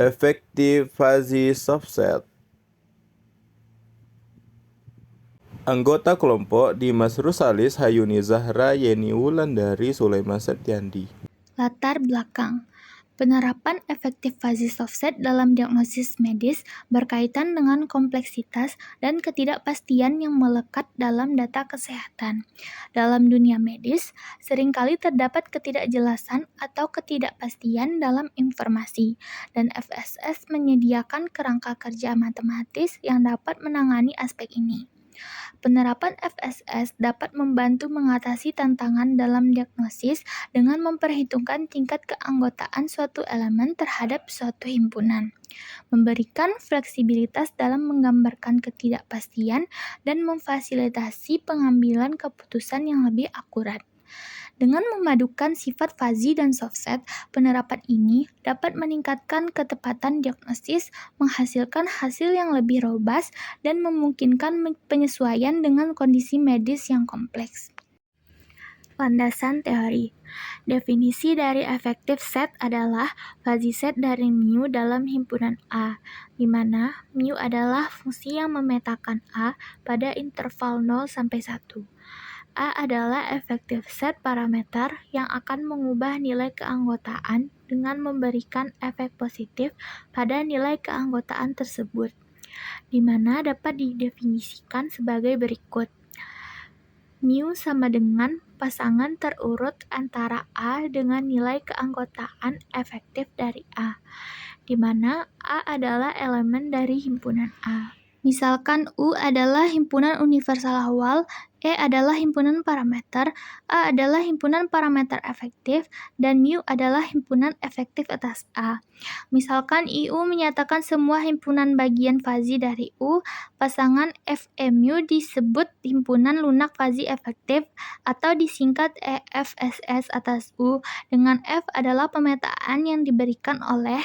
Effective fuzzy subset. Anggota kelompok Dimas Rusalis, Hayuni Zahra, Yeni Wulandari, Sulaiman Septiandi. Latar belakang. Penerapan efektif fuzzy subset dalam diagnosis medis berkaitan dengan kompleksitas dan ketidakpastian yang melekat dalam data kesehatan. Dalam dunia medis, seringkali terdapat ketidakjelasan atau ketidakpastian dalam informasi, dan FSS menyediakan kerangka kerja matematis yang dapat menangani aspek ini. Penerapan FSS dapat membantu mengatasi tantangan dalam diagnosis dengan memperhitungkan tingkat keanggotaan suatu elemen terhadap suatu himpunan, memberikan fleksibilitas dalam menggambarkan ketidakpastian, dan memfasilitasi pengambilan keputusan yang lebih akurat. Dengan memadukan sifat fuzzy dan softset, penerapan ini dapat meningkatkan ketepatan diagnosis, menghasilkan hasil yang lebih robust, dan memungkinkan penyesuaian dengan kondisi medis yang kompleks. Landasan teori. Definisi dari effective set adalah fuzzy set dari mu dalam himpunan A, di mana mu adalah fungsi yang memetakan A pada interval 0 sampai 1. A adalah effective set parameter yang akan mengubah nilai keanggotaan dengan memberikan efek positif pada nilai keanggotaan tersebut, di mana dapat didefinisikan sebagai berikut. Mu sama dengan pasangan terurut antara A dengan nilai keanggotaan efektif dari A, di mana A adalah elemen dari himpunan A. Misalkan U adalah himpunan universal awal, E adalah himpunan parameter, A adalah himpunan parameter efektif, dan mu adalah himpunan efektif atas A. Misalkan IU menyatakan semua himpunan bagian fuzzy dari U, pasangan FMU disebut himpunan lunak fuzzy efektif atau disingkat EFSS atas U, dengan F adalah pemetaan yang diberikan oleh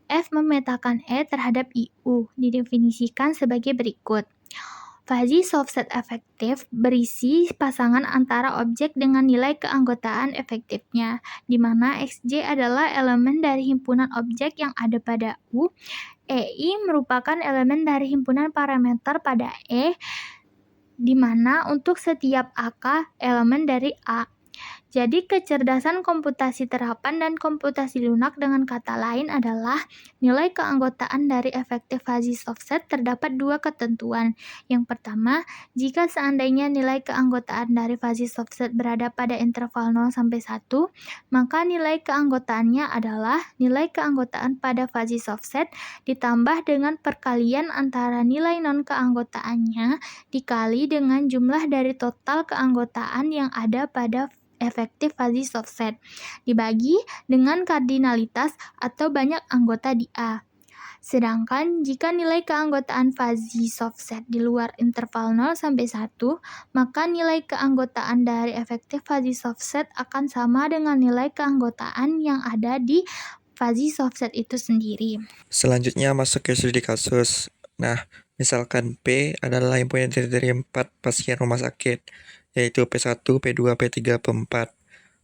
F memetakan E terhadap IU, didefinisikan sebagai berikut. Fuzzy subset efektif berisi pasangan antara objek dengan nilai keanggotaan efektifnya, di mana XJ adalah elemen dari himpunan objek yang ada pada U, EI merupakan elemen dari himpunan parameter pada E, di mana untuk setiap AK elemen dari A. Jadi kecerdasan komputasi terapan dan komputasi lunak dengan kata lain adalah nilai keanggotaan dari efektif fuzzy subset terdapat dua ketentuan. Yang pertama, jika seandainya nilai keanggotaan dari fuzzy subset berada pada interval 0 sampai 1, maka nilai keanggotaannya adalah nilai keanggotaan pada fuzzy subset ditambah dengan perkalian antara nilai non keanggotaannya dikali dengan jumlah dari total keanggotaan yang ada pada efektif fuzzy subset, dibagi dengan kardinalitas atau banyak anggota di A. Sedangkan jika nilai keanggotaan fuzzy subset di luar interval 0 sampai 1, maka nilai keanggotaan dari efektif fuzzy subset akan sama dengan nilai keanggotaan yang ada di fuzzy subset itu sendiri. Selanjutnya masuk ke studi kasus. Nah, misalkan P adalah himpunan dari 4 pasien rumah sakit, yaitu P1, P2, P3, P4.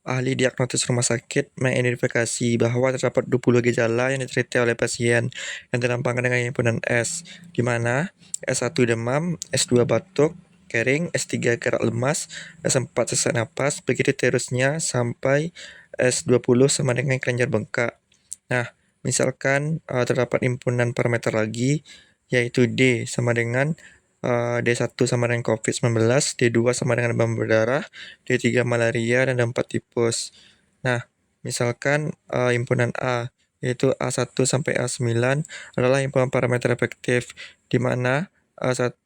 Ahli diagnosis rumah sakit mengidentifikasi bahwa terdapat 20 gejala yang diterita oleh pasien yang terdampakkan dengan himpunan S, di mana S1 demam, S2 batuk, kering, S3 gerak lemas, S4 sesak napas, begitu terusnya sampai S20 sama dengan kelenjar bengkak. Nah, misalkan terdapat himpunan parameter lagi, yaitu D sama dengan D1 sama dengan COVID-19, D2 sama dengan demam berdarah, D3 malaria, dan D4 tipus. Nah, misalkan himpunan A, yaitu A1 sampai A9 adalah himpunan parameter efektif, di mana A1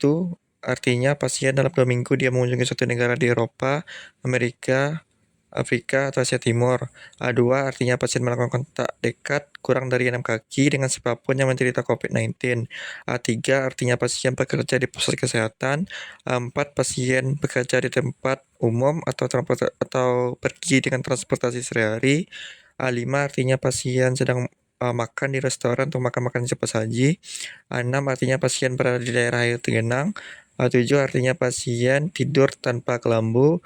artinya pasien dalam 2 minggu dia mengunjungi suatu negara di Eropa, Amerika, Afrika, atau Asia Timur. A2 artinya pasien melakukan kontak dekat kurang dari 6 kaki dengan siapapun yang menderita COVID-19. A3 artinya pasien bekerja di pusat kesehatan. A4 pasien bekerja di tempat umum atau pergi dengan transportasi sehari-hari. A5 artinya pasien sedang makan di restoran untuk makan cepat saji. A6 artinya pasien berada di daerah air tergenang. A7 artinya pasien tidur tanpa kelambu.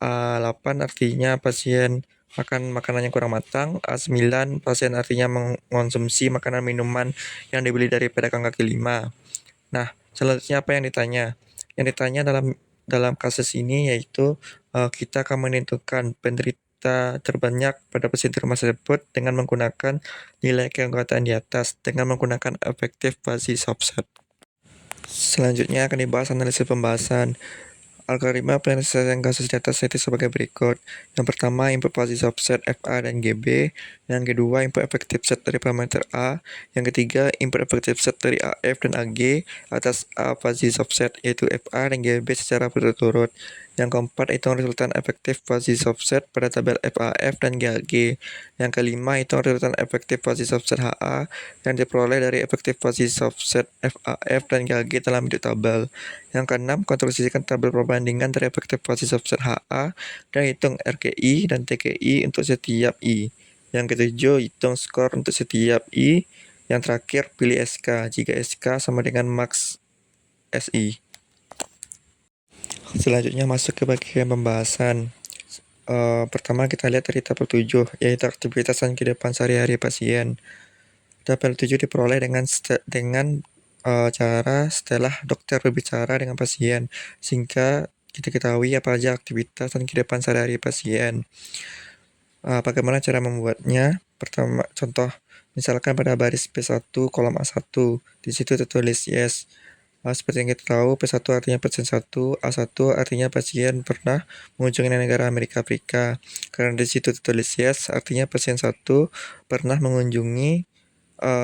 A8 artinya pasien makan makanan yang kurang matang. A9, pasien artinya mengonsumsi makanan minuman yang dibeli dari pedagang kaki lima. Nah, selanjutnya apa yang ditanya? Yang ditanya dalam kasus ini yaitu kita akan menentukan penderita terbanyak pada pasien rumah tersebut dengan menggunakan nilai keanggotaan di atas dengan menggunakan efektif fuzzy subset. Selanjutnya akan dibahas analisis pembahasan. Algoritma penyelesaian kasus di atas itu sebagai berikut. Yang pertama, input fuzzy subset FA dan GB. Yang kedua, input effective set dari parameter A. Yang ketiga, input effective set dari AF dan AG atas A fuzzy subset, yaitu FA dan GB secara berturut-turut. Yang keempat, hitung resultan efektif fuzzy subset pada tabel FAF dan GAG. Yang kelima, hitung resultan efektif fuzzy subset HA yang diperoleh dari efektif fuzzy subset FAF dan GAG dalam bentuk tabel. Yang keenam, konstruksikan tabel perbandingan dari efektif fuzzy subset HA dan hitung RKI dan TKI untuk setiap I. Yang ketujuh, hitung skor untuk setiap I. Yang terakhir, pilih SK jika SK sama dengan max SI. Selanjutnya masuk ke bagian pembahasan. Pertama kita lihat dari tabel 7, yaitu aktivitas dan kehidupan sehari-hari pasien. Tabel 7 diperoleh dengan cara setelah dokter berbicara dengan pasien, sehingga kita ketahui apa saja aktivitas dan kehidupan sehari-hari pasien. Bagaimana cara membuatnya? Pertama, contoh, misalkan pada baris P1 kolom A1, di situ tertulis yes. Seperti yang kita tahu, P1 artinya pasien 1, A1 artinya pasien pernah mengunjungi negara Amerika Afrika. Karena di situ tertulis yes, artinya pasien 1 pernah mengunjungi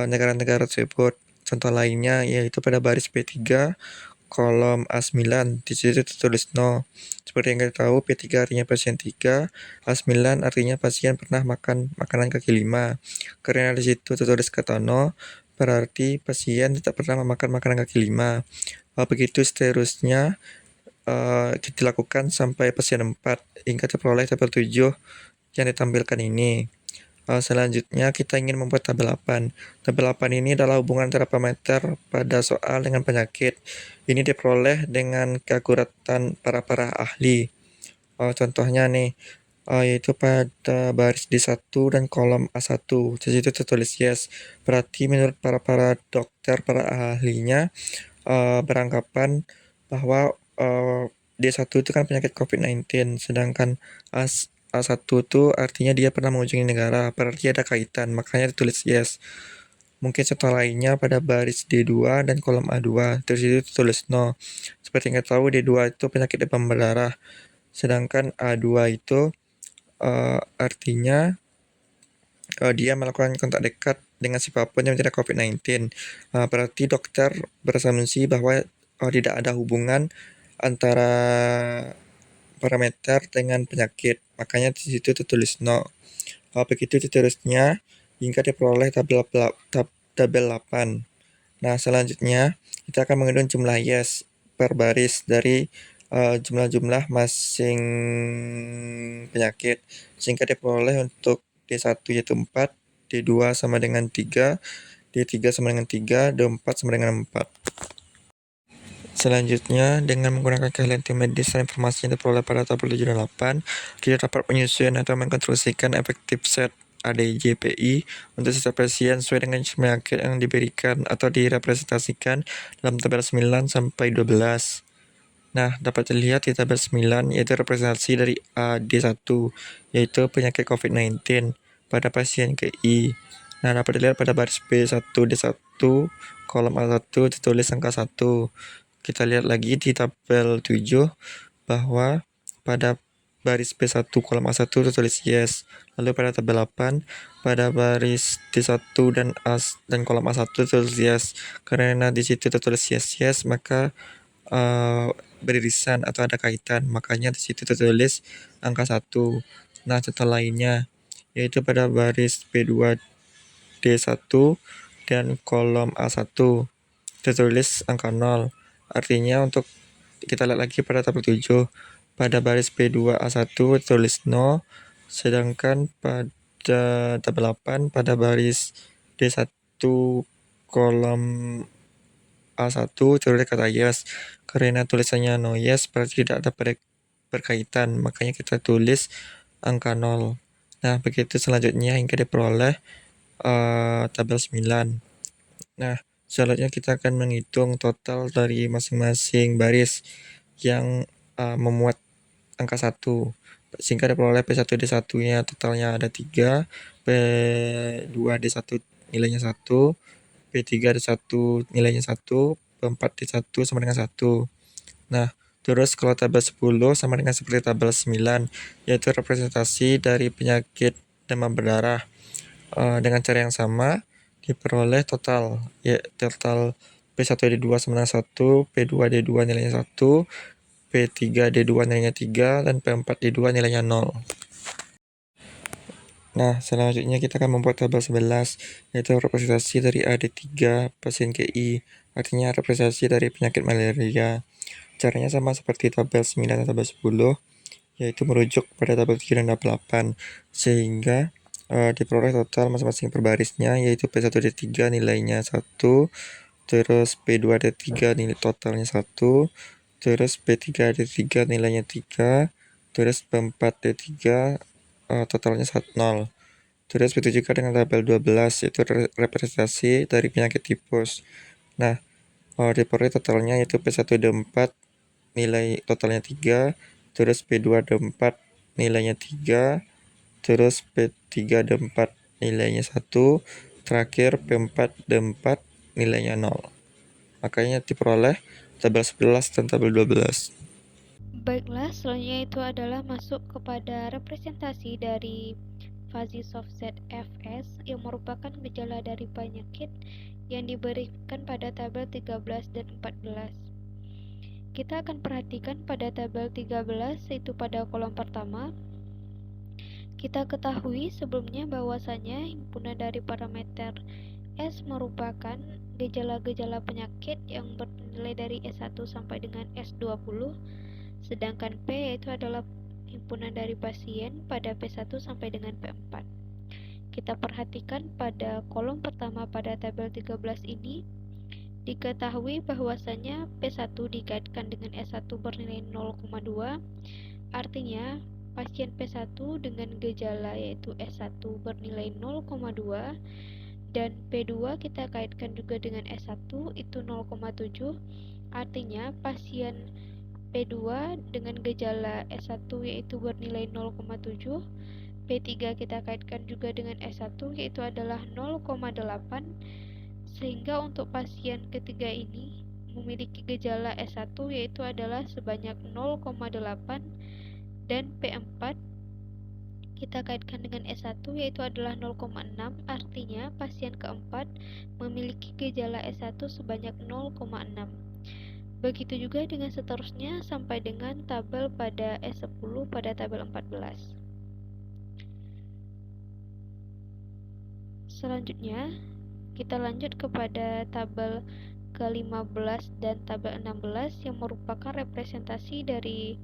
negara-negara tersebut. Contoh lainnya yaitu pada baris P3 kolom A9, di situ tertulis no. Seperti yang kita tahu, P3 artinya pasien 3, A9 artinya pasien pernah makan makanan kaki 5. Karena di situ tertulis kata no, berarti pasien tidak pernah memakan makanan kaki 5. Begitu seterusnya dilakukan sampai pasien 4 hingga terperoleh tabel 7 yang ditampilkan ini. Selanjutnya kita ingin membuat tabel 8. Tabel 8 ini adalah hubungan antara parameter pada soal dengan penyakit. Ini diperoleh dengan keakuratan para ahli. Contohnya nih, yaitu pada baris D1 dan kolom A1. Di situ tertulis yes. Berarti menurut para dokter, para ahlinya beranggapan bahwa D1 itu kan penyakit COVID-19, sedangkan A1 itu artinya dia pernah mengunjungi negara, berarti ada kaitan, makanya ditulis yes. Mungkin contoh lainnya pada baris D2 dan kolom A2, terus itu ditulis no. Seperti yang kita tahu, D2 itu penyakit demam berdarah, sedangkan A2 itu artinya dia melakukan kontak dekat dengan siapapun yang tidak COVID-19. Berarti dokter berasumsi bahwa tidak ada hubungan antara parameter dengan penyakit, makanya di situ tertulis no. Begitu seterusnya hingga diperoleh tabel 8. Nah, selanjutnya kita akan menghitung jumlah yes per baris dari jumlah-jumlah masing penyakit, sehingga diperoleh untuk D1 yaitu 4, D2 sama dengan 3, D3 sama dengan 3, D4 sama dengan 4. Selanjutnya, dengan menggunakan keahlian tim medis dan informasi yang diperoleh pada tabel 7 dan 8, kita dapat menyusun atau mengkonstruksikan efektif set ADJPI untuk setiap pasien sesuai dengan penyakit yang diberikan atau direpresentasikan dalam tabel 9 sampai 12. Nah, dapat dilihat di tabel 9 yaitu representasi dari AD1, yaitu penyakit COVID-19 pada pasien KI. Nah, dapat dilihat pada baris B1D1 kolom A1 ditulis angka 1. Kita lihat lagi di tabel 7 bahwa pada baris B1 kolom A1 tertulis yes. Lalu pada tabel 8 pada baris D1 dan kolom A1 tertulis yes. Karena di situ tertulis yes, maka beririsan atau ada kaitan, makanya di situ tertulis angka 1. Nah, contoh lainnya yaitu pada baris B2 D1 dan kolom A1 tertulis angka 0. Artinya untuk kita lihat lagi pada tabel 7, pada baris B2 A1 tertulis 0, sedangkan pada tabel 8 pada baris D1 kolom A1 tertulis kata yes. Karena tulisannya no yes berarti tidak ada berkaitan, makanya kita tulis angka 0. Nah, begitu selanjutnya hingga diperoleh tabel 9. Nah, selanjutnya kita akan menghitung total dari masing-masing baris yang memuat angka 1. Sehingga diperoleh P1D1-nya totalnya ada 3, P2D1 nilainya 1, P3D1 nilainya 1, P4D1 sama dengan 1. Nah, terus kalau tabel 10 sama dengan seperti tabel 9, yaitu representasi dari penyakit demam berdarah. Dengan cara yang sama, diperoleh total P1D2 sama dengan 1, P2D2 nilainya 1, P3D2 nilainya 3, dan P4D2 nilainya 0. Nah, selanjutnya kita akan membuat tabel 11, yaitu representasi dari AD3 pasien GI, artinya representasi dari penyakit malaria. Caranya sama seperti tabel 9 dan tabel 10, yaitu merujuk pada tabel 7 dan tabel 8, sehingga diperoleh total masing-masing per barisnya, yaitu P1D3 nilainya 1, terus P2D3 nilai totalnya 1, terus P3D3 nilainya 3, terus P4D3 totalnya 0. Terus begitu juga dengan tabel 12, yaitu representasi dari penyakit tipus. Nah, diperoleh totalnya yaitu P1D4 nilai totalnya 3, terus P2D4 nilainya 3, terus P3D4 nilainya 1, terakhir P4D4 nilainya 0. Makanya diperoleh tabel 11 dan tabel 12. Baiklah, selanjutnya itu adalah masuk kepada representasi dari fuzzy soft set FS yang merupakan gejala dari penyakit yang diberikan pada tabel 13 dan 14. Kita akan perhatikan pada tabel 13, yaitu pada kolom pertama. Kita ketahui sebelumnya bahwasanya himpunan dari parameter S merupakan gejala-gejala penyakit yang bernilai dari S1 sampai dengan S20, sedangkan P yaitu adalah himpunan dari pasien pada P1 sampai dengan P4. Kita perhatikan pada kolom pertama pada tabel 13 ini, diketahui bahwasanya P1 dikaitkan dengan S1 bernilai 0,2, artinya pasien P1 dengan gejala yaitu S1 bernilai 0,2 dan P2 kita kaitkan juga dengan S1 itu 0,7, artinya pasien P2 dengan gejala S1 yaitu bernilai 0,7, P3 kita kaitkan juga dengan S1 yaitu adalah 0,8, sehingga untuk pasien ketiga ini memiliki gejala S1 yaitu adalah sebanyak 0,8, dan P4 kita kaitkan dengan S1 yaitu adalah 0,6, artinya pasien keempat memiliki gejala S1 sebanyak 0,6. Begitu juga dengan seterusnya sampai dengan tabel pada S10 pada tabel 14. Selanjutnya, kita lanjut kepada tabel ke-15 dan tabel 16 yang merupakan representasi dari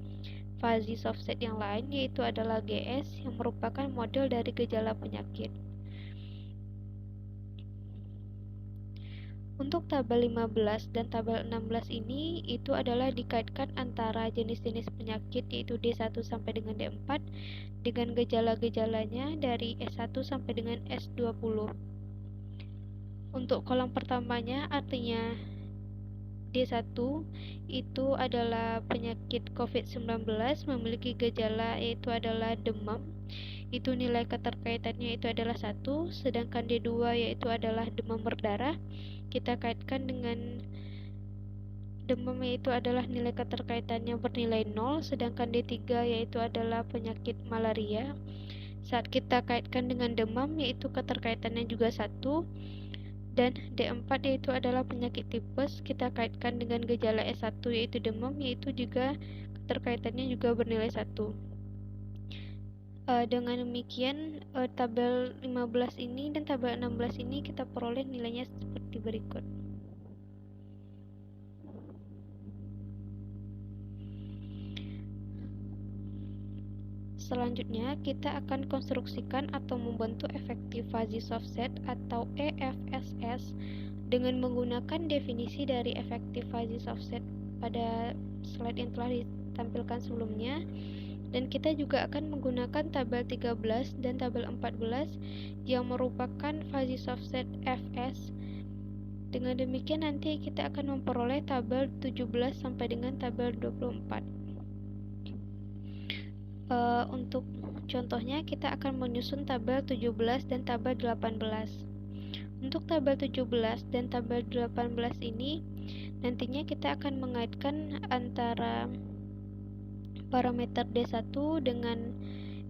fuzzy soft set yang lain, yaitu adalah GS yang merupakan model dari gejala penyakit. Untuk tabel 15 dan tabel 16 ini itu adalah dikaitkan antara jenis-jenis penyakit yaitu D1 sampai dengan D4 dengan gejala-gejalanya dari S1 sampai dengan S20. Untuk kolom pertamanya artinya D1 itu adalah penyakit COVID-19 memiliki gejala yaitu adalah demam. Itu nilai keterkaitannya itu adalah 1, sedangkan D2 yaitu adalah demam berdarah. Kita kaitkan dengan demam yaitu adalah nilai keterkaitannya bernilai 0, sedangkan D3 yaitu adalah penyakit malaria. Saat kita kaitkan dengan demam yaitu keterkaitannya juga 1, dan D4 yaitu adalah penyakit tipes, kita kaitkan dengan gejala S1 yaitu demam, yaitu juga keterkaitannya juga bernilai 1. Dengan demikian tabel 15 ini dan tabel 16 ini kita peroleh nilainya seperti berikut. Selanjutnya, kita akan konstruksikan atau membentuk effective fuzzy soft set atau EFSS dengan menggunakan definisi dari effective fuzzy soft set pada slide yang telah ditampilkan sebelumnya. Dan kita juga akan menggunakan tabel 13 dan tabel 14 yang merupakan fuzzy offset fs. Dengan demikian nanti kita akan memperoleh tabel 17 sampai dengan tabel 24. Untuk contohnya kita akan menyusun tabel 17 dan tabel 18. Untuk tabel 17 dan tabel 18 ini nantinya kita akan mengaitkan antara parameter D1 dengan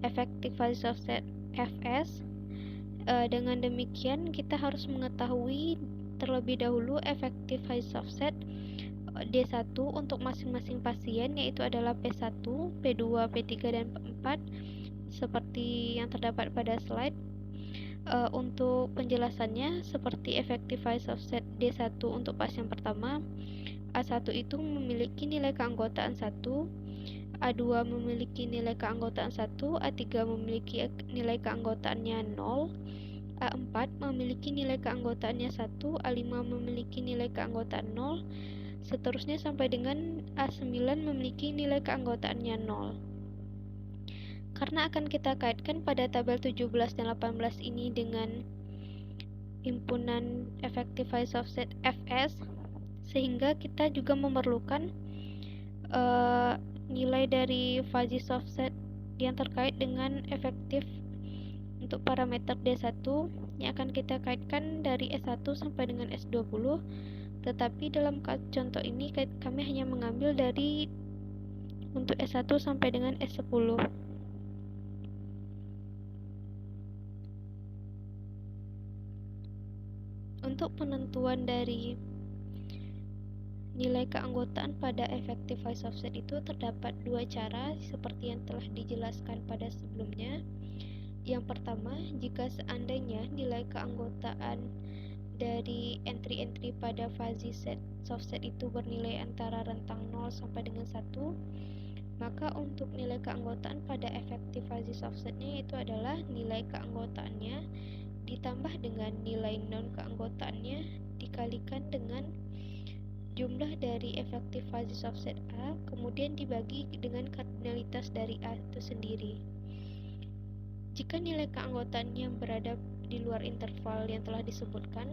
effective fuzzy offset fs. Dengan demikian kita harus mengetahui terlebih dahulu effective fuzzy offset D1 untuk masing-masing pasien, yaitu adalah P1, P2, P3, dan P4 seperti yang terdapat pada slide. Untuk penjelasannya seperti effective fuzzy offset D1 untuk pasien pertama, A1 itu memiliki nilai keanggotaan 1, A2 memiliki nilai keanggotaan 1, A3 memiliki nilai keanggotaannya 0, A4 memiliki nilai keanggotaannya 1, A5 memiliki nilai keanggotaan 0, seterusnya sampai dengan A9 memiliki nilai keanggotaannya 0. Karena akan kita kaitkan pada tabel 17 dan 18 ini dengan himpunan effective fuzzy offset fs, sehingga kita juga memerlukan nilai dari fuzzy offset yang terkait dengan efektif untuk parameter D1 yang akan kita kaitkan dari S1 sampai dengan S20, tetapi dalam contoh ini kami hanya mengambil dari untuk S1 sampai dengan S10. Untuk penentuan dari nilai keanggotaan pada effective fuzzy offset itu terdapat dua cara seperti yang telah dijelaskan pada sebelumnya. Yang pertama, jika seandainya nilai keanggotaan dari entry-entry pada fuzzy offset itu bernilai antara rentang 0 sampai dengan 1, maka untuk nilai keanggotaan pada effective fuzzy offsetnya itu adalah nilai keanggotaannya ditambah dengan nilai non keanggotaannya dikalikan dengan jumlah dari effective fuzzy offset A, kemudian dibagi dengan kardinalitas dari A itu sendiri. Jika nilai keanggotaannya berada di luar interval yang telah disebutkan,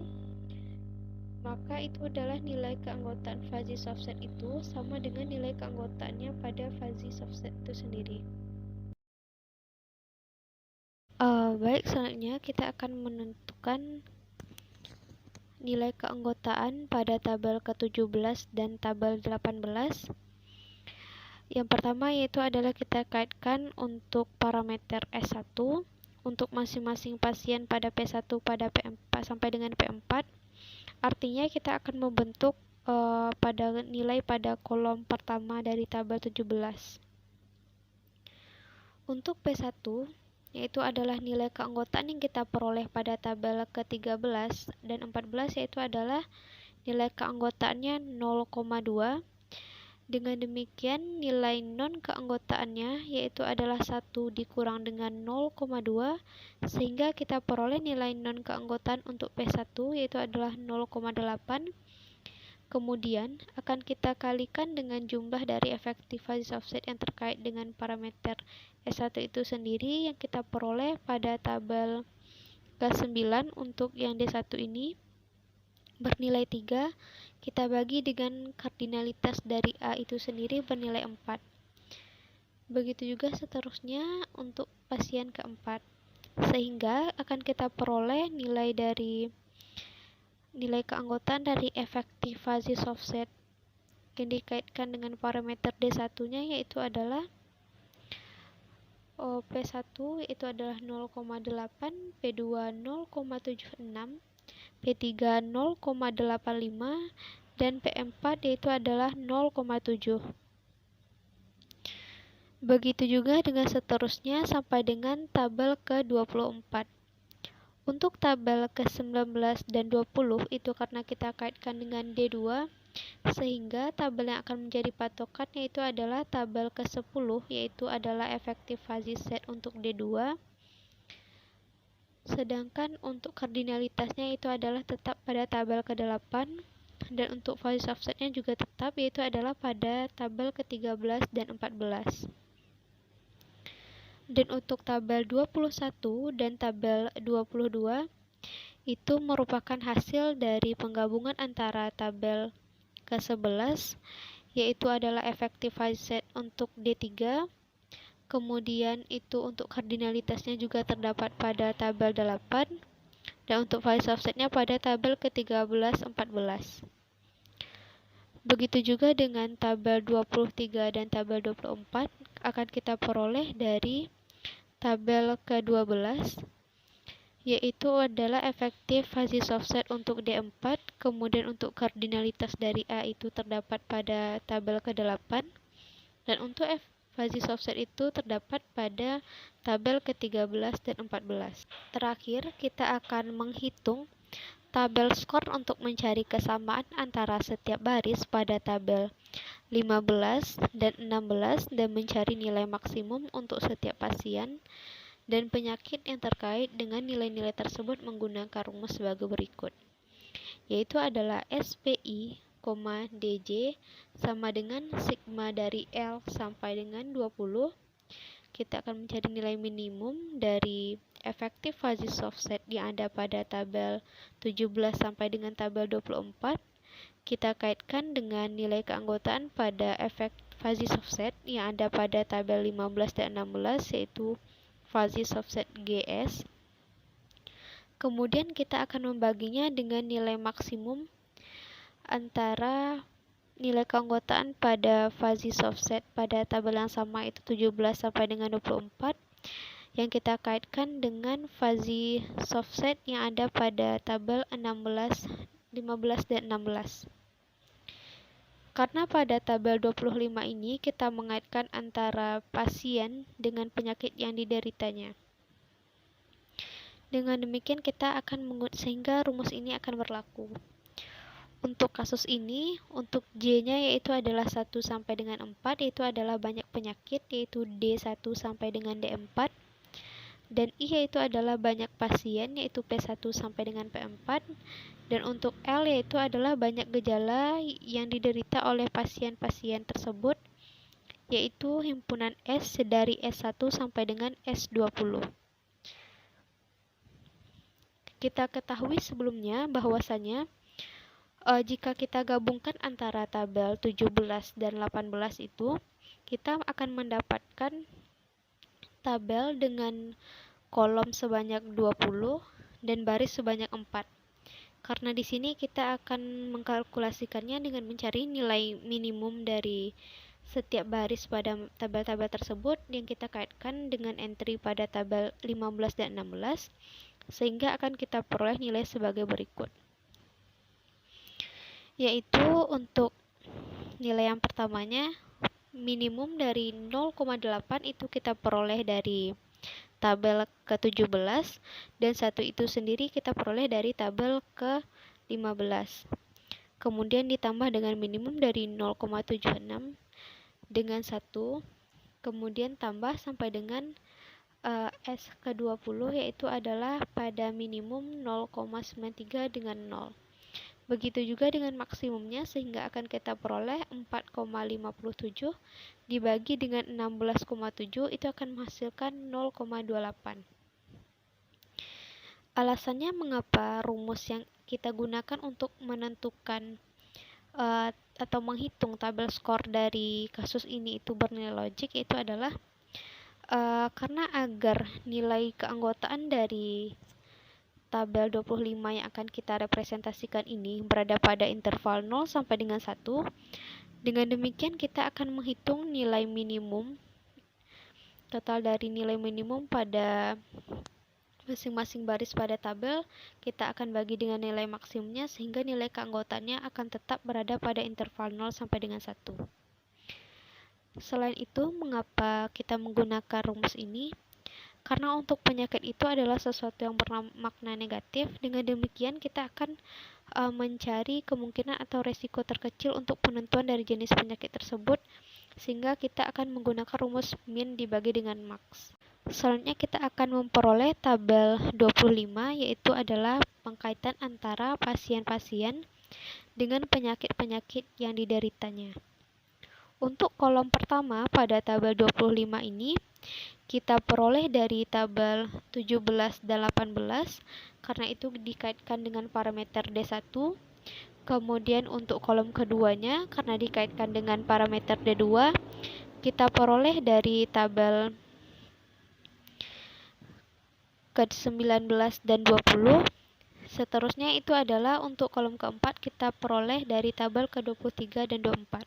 maka itu adalah nilai keanggotaan fuzzy offset itu sama dengan nilai keanggotaannya pada fuzzy offset itu sendiri. Baik, selanjutnya kita akan menentukan nilai keanggotaan pada tabel ke-17 dan tabel 18. Yang pertama yaitu adalah kita kaitkan untuk parameter S1 untuk masing-masing pasien pada P1 pada P4 sampai dengan P4. Artinya kita akan membentuk pada nilai pada kolom pertama dari tabel 17. Untuk P1 yaitu adalah nilai keanggotaan yang kita peroleh pada tabel ke-13 dan 14, yaitu adalah nilai keanggotaannya 0,2. Dengan demikian nilai non keanggotaannya yaitu adalah 1 dikurang dengan 0,2, sehingga kita peroleh nilai non keanggotaan untuk P1 yaitu adalah 0,8. Kemudian akan kita kalikan dengan jumlah dari effective fuzzy offset yang terkait dengan parameter S1 itu sendiri yang kita peroleh pada tabel ke-9 untuk yang D1 ini bernilai 3, kita bagi dengan kardinalitas dari A itu sendiri bernilai 4. Begitu juga seterusnya untuk pasien keempat, sehingga akan kita peroleh nilai keanggotaan dari effective fuzzy offset yang dikaitkan dengan parameter D1-nya yaitu adalah P1 itu adalah 0,8, P2 0,76, P3 0,85, dan P4 yaitu adalah 0,7. Begitu juga dengan seterusnya sampai dengan tabel ke-24. Untuk tabel ke-19 dan 20 itu karena kita kaitkan dengan D2, sehingga tabel yang akan menjadi patokan yaitu adalah tabel ke-10 yaitu adalah effective fuzzy set untuk D2. Sedangkan untuk kardinalitasnya itu adalah tetap pada tabel ke-8, dan untuk fuzzy offsetnya juga tetap yaitu adalah pada tabel ke-13 dan 14. Dan untuk tabel 21 dan tabel 22 itu merupakan hasil dari penggabungan antara tabel ke-11, yaitu adalah effective phase set untuk D3, kemudian itu untuk kardinalitasnya juga terdapat pada tabel 8, dan untuk phase offsetnya pada tabel ke-13, 14. Begitu juga dengan tabel 23 dan tabel 24 akan kita peroleh dari tabel ke-12, yaitu adalah efektif phase offset untuk D4, kemudian untuk kardinalitas dari A itu terdapat pada tabel ke-8, dan untuk phase offset itu terdapat pada tabel ke-13 dan 14. Terakhir, kita akan menghitung tabel skor untuk mencari kesamaan antara setiap baris pada tabel 15 dan 16 dan mencari nilai maksimum untuk setiap pasien dan penyakit yang terkait dengan nilai-nilai tersebut menggunakan rumus sebagai berikut, yaitu adalah SPI, DJ sama dengan sigma dari L sampai dengan 20. Kita akan mencari nilai minimum dari efektif phase offset yang ada pada tabel 17 sampai dengan tabel 24. Kita kaitkan dengan nilai keanggotaan pada efek phase offset yang ada pada tabel 15 dan 16, yaitu phase offset GS. Kemudian kita akan membaginya dengan nilai maksimum antara nilai keanggotaan pada phase offset pada tabel yang sama, itu 17 sampai dengan 24, yang kita kaitkan dengan phase offset yang ada pada tabel 16, 15 dan 16. Karena pada tabel 25 ini kita mengaitkan antara pasien dengan penyakit yang dideritanya. Dengan demikian kita akan sehingga rumus ini akan berlaku. Untuk kasus ini, untuk J-nya yaitu adalah 1 sampai dengan 4, yaitu adalah banyak penyakit, yaitu D1 sampai dengan D4. Dan I yaitu adalah banyak pasien, yaitu P1 sampai dengan P4. Dan untuk L yaitu adalah banyak gejala yang diderita oleh pasien-pasien tersebut, yaitu himpunan S dari S1 sampai dengan S20. Kita ketahui sebelumnya bahwasanya jika kita gabungkan antara tabel 17 dan 18 itu, kita akan mendapatkan tabel dengan kolom sebanyak 20 dan baris sebanyak 4. Karena di sini kita akan mengkalkulasikannya dengan mencari nilai minimum dari setiap baris pada tabel-tabel tersebut yang kita kaitkan dengan entry pada tabel 15 dan 16, sehingga akan kita peroleh nilai sebagai berikut. Yaitu untuk nilai yang pertamanya, minimum dari 0,8 itu kita peroleh dari tabel ke-17, dan 1 itu sendiri kita peroleh dari tabel ke-15. Kemudian ditambah dengan minimum dari 0,76 dengan 1, kemudian tambah sampai dengan S ke-20, yaitu adalah pada minimum 0,93 dengan 0. Begitu juga dengan maksimumnya, sehingga akan kita peroleh 4,57 dibagi dengan 16,7, itu akan menghasilkan 0,28. Alasannya mengapa rumus yang kita gunakan untuk menentukan atau menghitung tabel skor dari kasus ini itu bernilai logik, itu adalah karena agar nilai keanggotaan dari tabel 25 yang akan kita representasikan ini berada pada interval 0 sampai dengan 1. Dengan demikian kita akan menghitung nilai minimum, total dari nilai minimum pada masing-masing baris pada tabel, kita akan bagi dengan nilai maksimumnya, sehingga nilai keanggotaannya akan tetap berada pada interval 0 sampai dengan 1. Selain itu, mengapa kita menggunakan rumus ini? Karena untuk penyakit itu adalah sesuatu yang bermakna negatif. Dengan demikian kita akan mencari kemungkinan atau resiko terkecil untuk penentuan dari jenis penyakit tersebut, sehingga kita akan menggunakan rumus min dibagi dengan max. Selanjutnya kita akan memperoleh tabel 25, yaitu adalah pengkaitan antara pasien-pasien dengan penyakit-penyakit yang dideritanya. Untuk kolom pertama pada tabel 25 ini, kita peroleh dari tabel 17 dan 18, karena itu dikaitkan dengan parameter D1. Kemudian untuk kolom keduanya, karena dikaitkan dengan parameter D2, kita peroleh dari tabel ke-19 dan 20. Seterusnya itu adalah untuk kolom keempat, kita peroleh dari tabel ke-23 dan 24.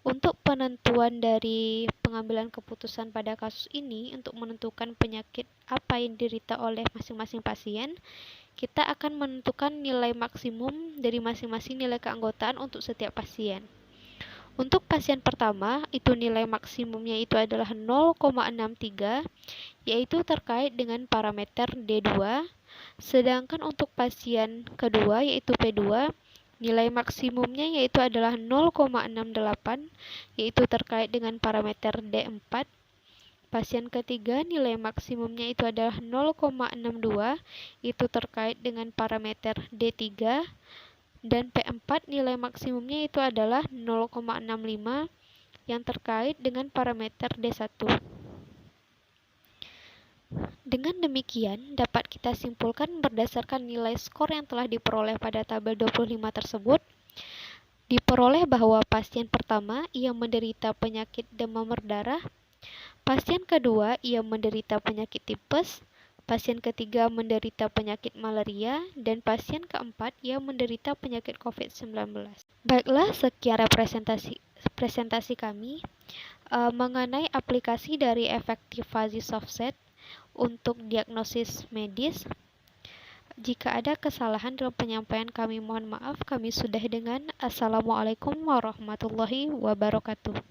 Untuk penentuan dari pengambilan keputusan pada kasus ini, untuk menentukan penyakit apa yang diderita oleh masing-masing pasien, kita akan menentukan nilai maksimum dari masing-masing nilai keanggotaan untuk setiap pasien. Untuk pasien pertama, itu nilai maksimumnya itu adalah 0,63, yaitu terkait dengan parameter D2. Sedangkan untuk pasien kedua, yaitu P2, nilai maksimumnya yaitu adalah 0,68, yaitu terkait dengan parameter D4. Pasien ketiga, nilai maksimumnya itu adalah 0,62, itu terkait dengan parameter D3. Dan P4, nilai maksimumnya itu adalah 0,65, yang terkait dengan parameter D1. Dengan demikian, dapat kita simpulkan berdasarkan nilai skor yang telah diperoleh pada tabel 25 tersebut, diperoleh bahwa pasien pertama ia menderita penyakit demam berdarah, pasien kedua ia menderita penyakit tipes, pasien ketiga menderita penyakit malaria, dan pasien keempat ia menderita penyakit COVID-19. Baiklah, sekian presentasi kami mengenai aplikasi dari Effective Fuzzy Softset untuk diagnosis medis. Jika ada kesalahan dalam penyampaian kami, mohon maaf. Kami sudahi dengan Assalamualaikum warahmatullahi wabarakatuh.